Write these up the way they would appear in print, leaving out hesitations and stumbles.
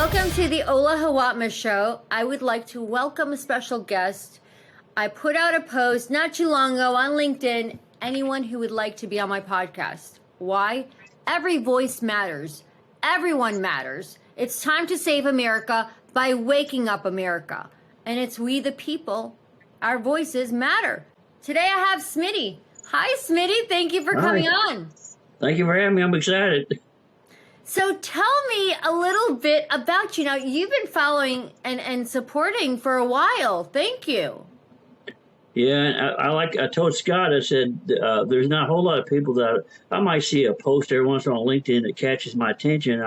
Welcome to the Ola Hawatma Show. I would like to welcome a special guest. I put out a post not too long ago on LinkedIn, anyone who would like to be on my podcast. Why? Every voice matters. Everyone matters. It's time to save America by waking up America. And it's we the people. Our voices matter. Today I have Smitty. Hi, Smitty. Thank you for coming on. Thank you for having me. I'm excited. So tell me a little bit about you. Now, you've been following and supporting for a while. Thank you. Yeah, and I told Scott, I said, there's not a whole lot of people that I might see a post every once in a while on LinkedIn that catches my attention.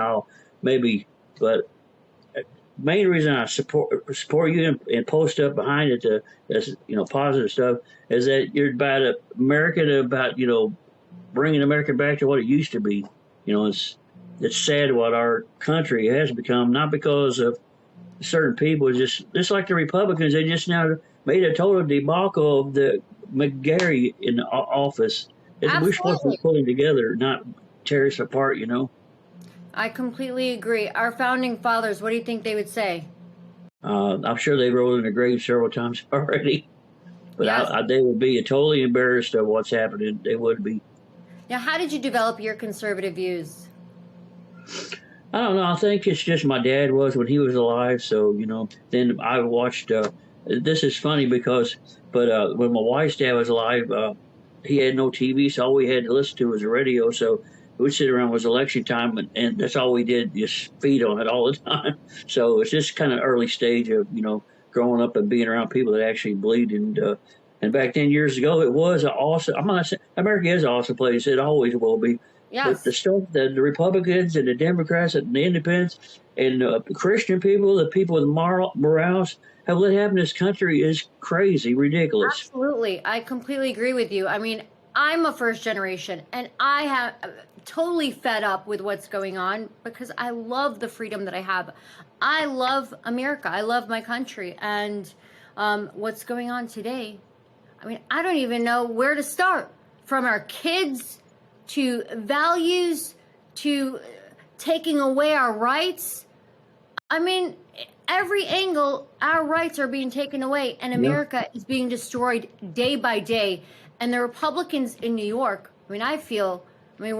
But main reason I support you and post up behind it, as positive stuff, is that you're about America, about bringing America back to what it used to be. It's sad what our country has become, not because of certain people, just like the Republicans. They just now made a total debacle of the McGarry in the office. We're supposed to be pulling together, not tear us apart, I completely agree. Our founding fathers, what do you think they would say? I'm sure they rolled in the grave several times already. But yes. They would be totally embarrassed of what's happening. They would be. Now, how did you develop your conservative views? I don't know. I think it's just my dad was when he was alive. So, then I watched. This is funny but when my wife's dad was alive, he had no TV. So all we had to listen to was the radio. So we'd sit around, it was election time, and that's all we did, just feed on it all the time. So it's just kind of early stage of, growing up and being around people that actually believed. And back 10 years ago, it was an awesome. I'm not saying America is an awesome place. It always will be. Yes. But the stuff that the Republicans and the Democrats and the Independents and Christian people, the people with morals have let happen in this country is crazy, ridiculous. Absolutely. I completely agree with you. I mean, I'm a first generation and I have totally fed up with what's going on because I love the freedom that I have. I love America. I love my country. And what's going on today, I mean, I don't even know where to start. From our kids to values, to taking away our rights. I mean, every angle, our rights are being taken away, and America is being destroyed day by day. And the Republicans in New York, where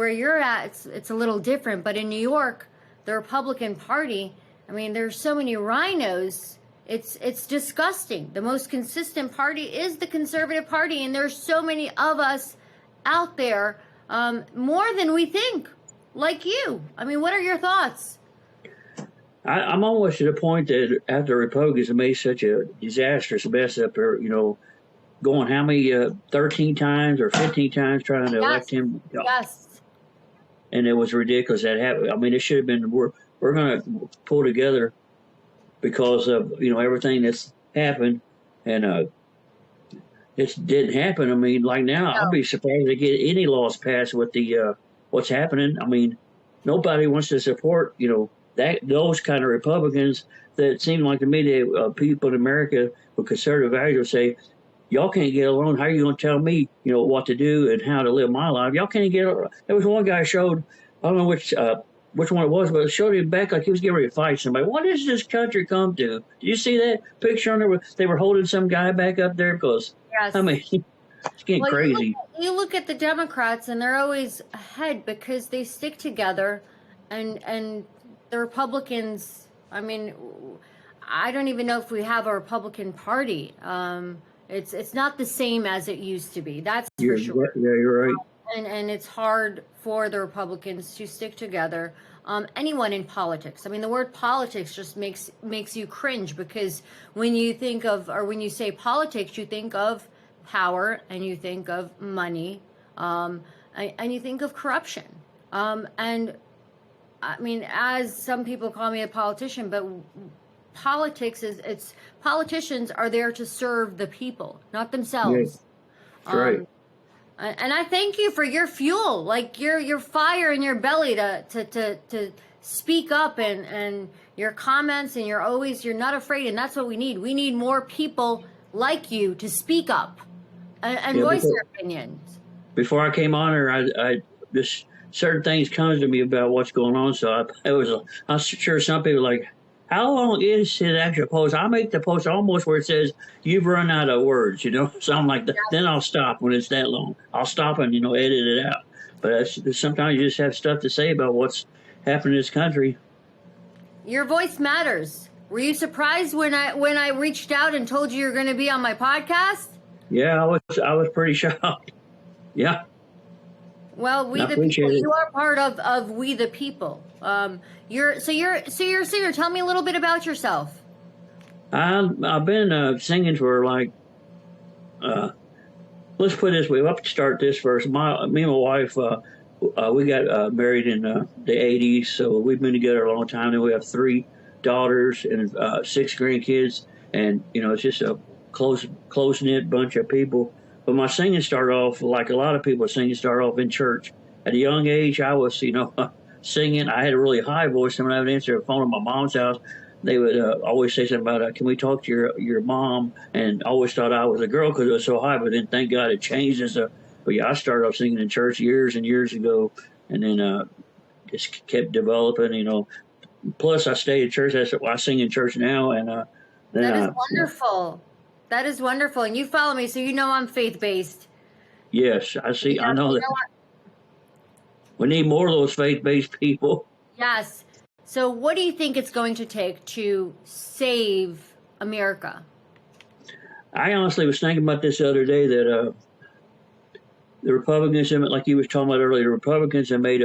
you're at, it's a little different, but in New York, the Republican Party, there's so many rhinos. It's disgusting. The most consistent party is the Conservative Party, and there's so many of us out there, more than we think, like you. What are your thoughts? I'm almost to the point that after Republicans have made such a disastrous mess up there, going how many, 13 times or 15 times trying to elect him. Yes. And it was ridiculous that happened. It should have been, we're going to pull together because of, everything that's happened. And it didn't happen. Like now, I'll be surprised to get any laws passed with the what's happening. Nobody wants to support, those kind of Republicans that seem like to me that people in America with conservative values will say, y'all can't get along. How are you going to tell me, what to do and how to live my life? Y'all can't get along. There was one guy showed, I don't know which one it was, but it showed him back like he was getting ready to fight somebody. What does this country come to? Did you see that picture on there? They were holding some guy back up there because, yes. It's getting crazy. You look at the Democrats and they're always ahead because they stick together, and the Republicans, I don't even know if we have a Republican Party. It's not the same as it used to be. That's for sure. Yeah, you're right. And it's hard for the Republicans to stick together. Anyone in politics. The word politics just makes you cringe because when you think of, or when you say politics, you think of power and you think of money, and you think of corruption. As some people call me a politician, but politics politicians are there to serve the people, not themselves. Yes. Right. And I thank you for your fuel, like your fire in your belly to speak up and your comments, and you're not afraid, and that's what we need. We need more people like you to speak up and voice their opinions. Before I came on here, I just certain things comes to me about what's going on. So I'm sure some people are like, how long is his actual post? I make the post almost where it says you've run out of words, something like that. Then I'll stop when it's that long. I'll stop and edit it out. But sometimes you just have stuff to say about what's happening in this country. Your voice matters. Were you surprised when I reached out and told you you're going to be on my podcast? Yeah, I was pretty shocked. Yeah. Well, we I the people. appreciate it. You are part of we the people. You're a singer. Tell me a little bit about yourself. I've been singing for like let's put it this way. I'll start this first. Me and my wife, we got married in the '80s, so we've been together a long time. And we have 3 daughters and 6 grandkids, and it's just a close knit bunch of people. But my singing started off like a lot of people singing started off in church. At a young age, I was singing. I had a really high voice, and when I would answer the phone at my mom's house, they would always say something about, "Can we talk to your mom?" And I always thought I was a girl because it was so high. But then, thank God, it changed and stuff. But yeah, I started off singing in church years and years ago, and then just kept developing. Plus, I stayed in church. That's why I sing in church now. And then That is wonderful. That is wonderful. And you follow me, so you know I'm faith based. yes, I see. I know that we need more of those faith-based people. Yes. So, what do you think it's going to take to save America? I honestly was thinking about this the other day that the Republicans, like you was talking about earlier, the Republicans have made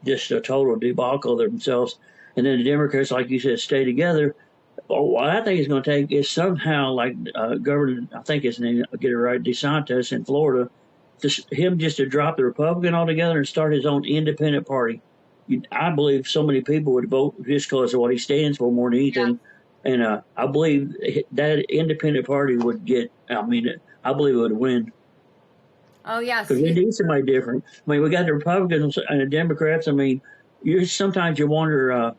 just a total debacle of themselves, and then the Democrats, like you said, stay together. What I think it's going to take is somehow, like Governor, I think his name, I'll get it right, DeSantis in Florida, just to drop the Republican altogether and start his own independent party. I believe so many people would vote just because of what he stands for more than anything. Yeah. And I believe that independent party would get, I believe it would win. Oh, yes. Because we need somebody different. We got the Republicans and the Democrats. Sometimes you wonder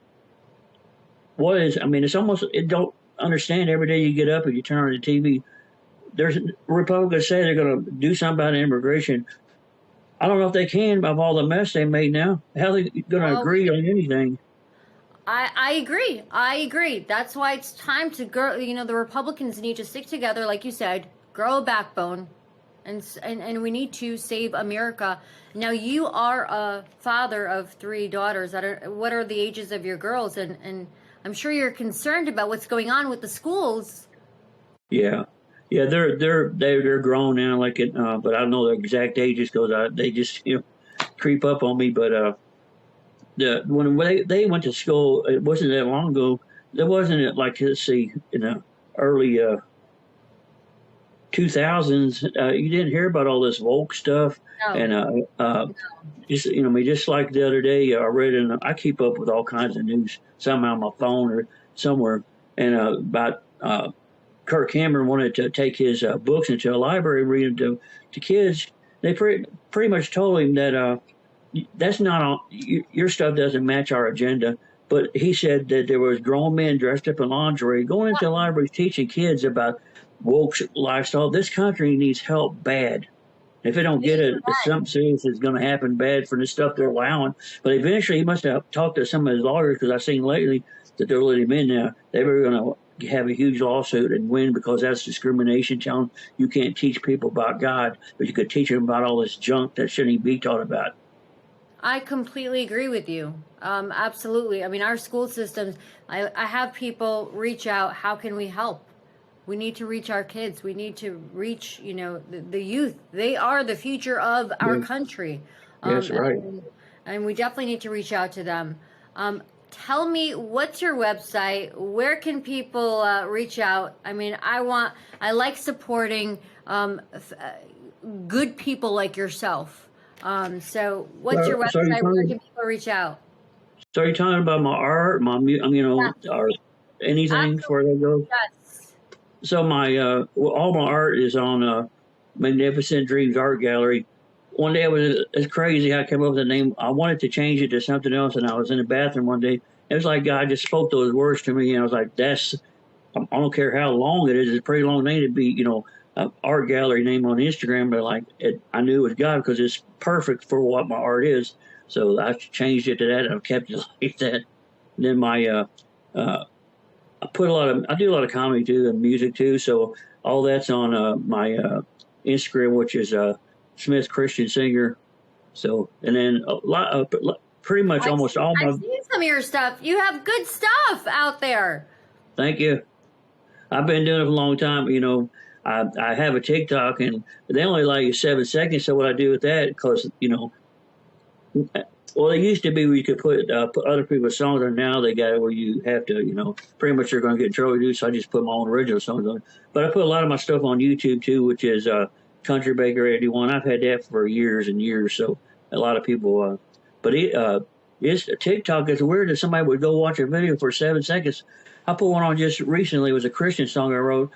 what is, it's almost, it don't understand every day you get up and you turn on the TV. There's Republicans say they're going to do something about immigration. I don't know if they can of all the mess they made now. How are they going to agree on anything? I agree. I agree. That's why it's time to grow. The Republicans need to stick together, like you said, grow a backbone, and we need to save America. Now, you are a father of 3 daughters. What are the ages of your girls? And I'm sure you're concerned about what's going on with the schools. Yeah. Yeah, they're grown now, but I don't know their exact ages because they just creep up on me. But when they went to school, it wasn't that long ago. There wasn't it like, let's see, in the early 2000s, you didn't hear about all this woke stuff. No. And just like the other day, I read, and I keep up with all kinds of news somehow on my phone or somewhere, and about Kirk Cameron wanted to take his books into a library and read them to kids. They pretty much told him that that's not all, your stuff doesn't match our agenda. But he said that there was grown men dressed up in lingerie going into libraries teaching kids about woke lifestyle. This country needs help bad. If they don't get it, something serious is going to happen bad for the stuff they're allowing. But eventually, he must have talked to some of his lawyers because I've seen lately that they're letting him in now. They were going to have a huge lawsuit and win because that's discrimination. Telling them you can't teach people about God, but you could teach them about all this junk that shouldn't even be taught about. I completely agree with you. Absolutely. Our school systems, I have people reach out. How can we help? We need to reach our kids. We need to reach, the youth. They are the future of our country. That's right. And we definitely need to reach out to them. Tell me, what's your website? Where can people reach out? I like supporting good people like yourself. So what's your website? Where can people reach out? So you're talking about my art, or anything before they go? Yes. So all my art is on Magnificent Dreams Art Gallery. One day it's crazy how I came up with the name. I wanted to change it to something else, and I was in the bathroom one day. It was like God just spoke those words to me, and I was like, I don't care how long it is. It's a pretty long name to be, an art gallery name on Instagram, but I knew it was God because it's perfect for what my art is. So I changed it to that, and I've kept it like that. And then my I do a lot of comedy too and music too. So all that's on my Instagram, which is Smith Christian Singer. So, and then a lot of, pretty much almost all I've my, seen some of your stuff. You have good stuff out there. thank you. I've been doing it for a long time. I have a TikTok and they only allow you 7 seconds. So what I do with that, because, well, it used to be where you could put other people's songs on. Now they got it where you have to, pretty much they're going to get in trouble to do. So I just put my own original songs on. But I put a lot of my stuff on YouTube too, which is Country Baker 81. I've had that for years and years. So a lot of people, but it's TikTok. It's weird that somebody would go watch a video for 7 seconds. I put one on just recently. It was a Christian song I wrote,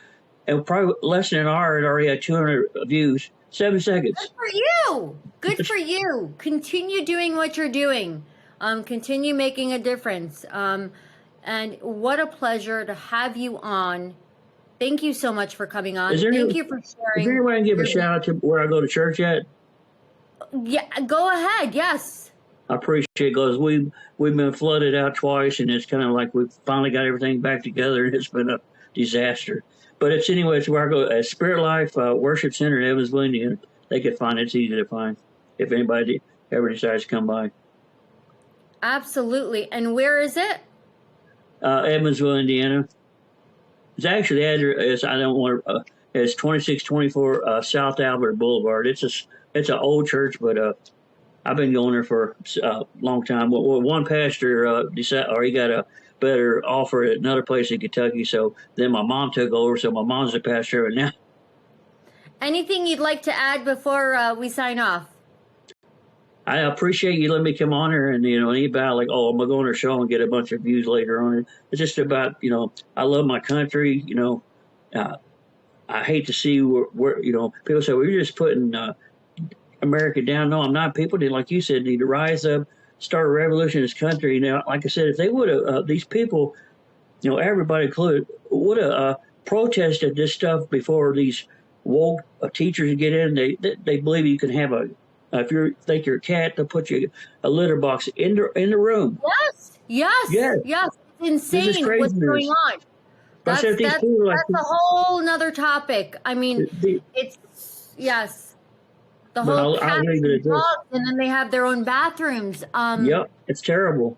and probably less than an hour, it already had 200 views. 7 seconds. Good for you. Good for you. Continue doing what you're doing. Continue making a difference. And what a pleasure to have you on. Thank you so much for coming on. Thank you for sharing. Is there any way I can give a shout out to where I go to church at? Yeah, go ahead. Yes. I appreciate it because we've been flooded out twice, and it's kind of like we've finally got everything back together, and it's been a disaster. But it's where I go at Spirit Life Worship Center in Evansville, Indiana. They can find it. It's easy to find if anybody ever decides to come by. Absolutely. And where is it? Evansville, Indiana. It's actually the address. I don't want to. It's 2624 South Albert Boulevard. It's an old church, but I've been going there for a long time. Well, one pastor decided, or he got a better offer at another place in Kentucky. So then my mom took over. So my mom's the pastor right now. Anything you'd like to add before we sign off? I appreciate you letting me come on here, and anybody like, oh, I'm gonna go on her show and get a bunch of views later on. It's just about I love my country. I hate to see where people say, well, you're just putting America down. No, I'm not. People need, like you said, need to rise up, start a revolution in this country. Like I said, if they would have, these people, everybody included, would have protested this stuff before these woke teachers get in. They believe you can have if you think you're a cat, they'll put you a litter box in the room. Yes. It's insane what's going on. That's a whole nother topic. I mean, yes. The whole cats and dogs, and then they have their own bathrooms. Yep, it's terrible.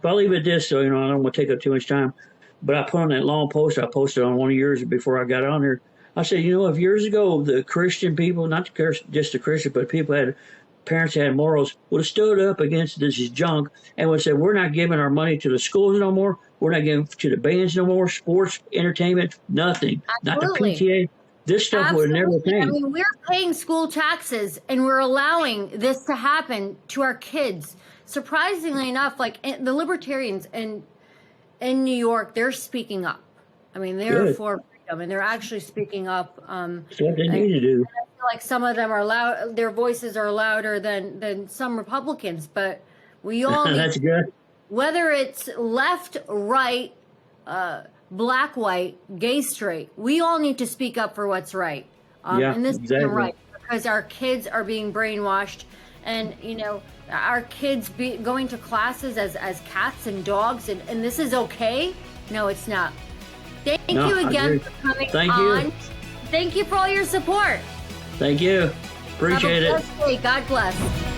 But I'll leave it at this, so I don't want to take up too much time. But I put on that long post I posted on one of yours before I got on here. I said, if years ago the Christian people, not just the Christian, but parents that had morals, would have stood up against this junk and would say, we're not giving our money to the schools no more. We're not giving to the bands no more, sports, entertainment, nothing. Absolutely. Not the PTA. This stuff would have never came. I mean, we're paying school taxes and we're allowing this to happen to our kids. Surprisingly enough, like the libertarians in New York, they're speaking up. I mean, they're for freedom and they're actually speaking up. That's what they need to do. I feel like some of them are loud. Their voices are louder than some Republicans, but we all need That's good. Whether it's left, right, black, white, gay, straight, we all need to speak up for what's right. And this isn't right because our kids are being brainwashed, and our kids going to classes as cats and dogs, and this is okay? No, it's not. Thank you again for coming on. Thank you for all your support. Thank you. Appreciate it. Have a blessed day. God bless.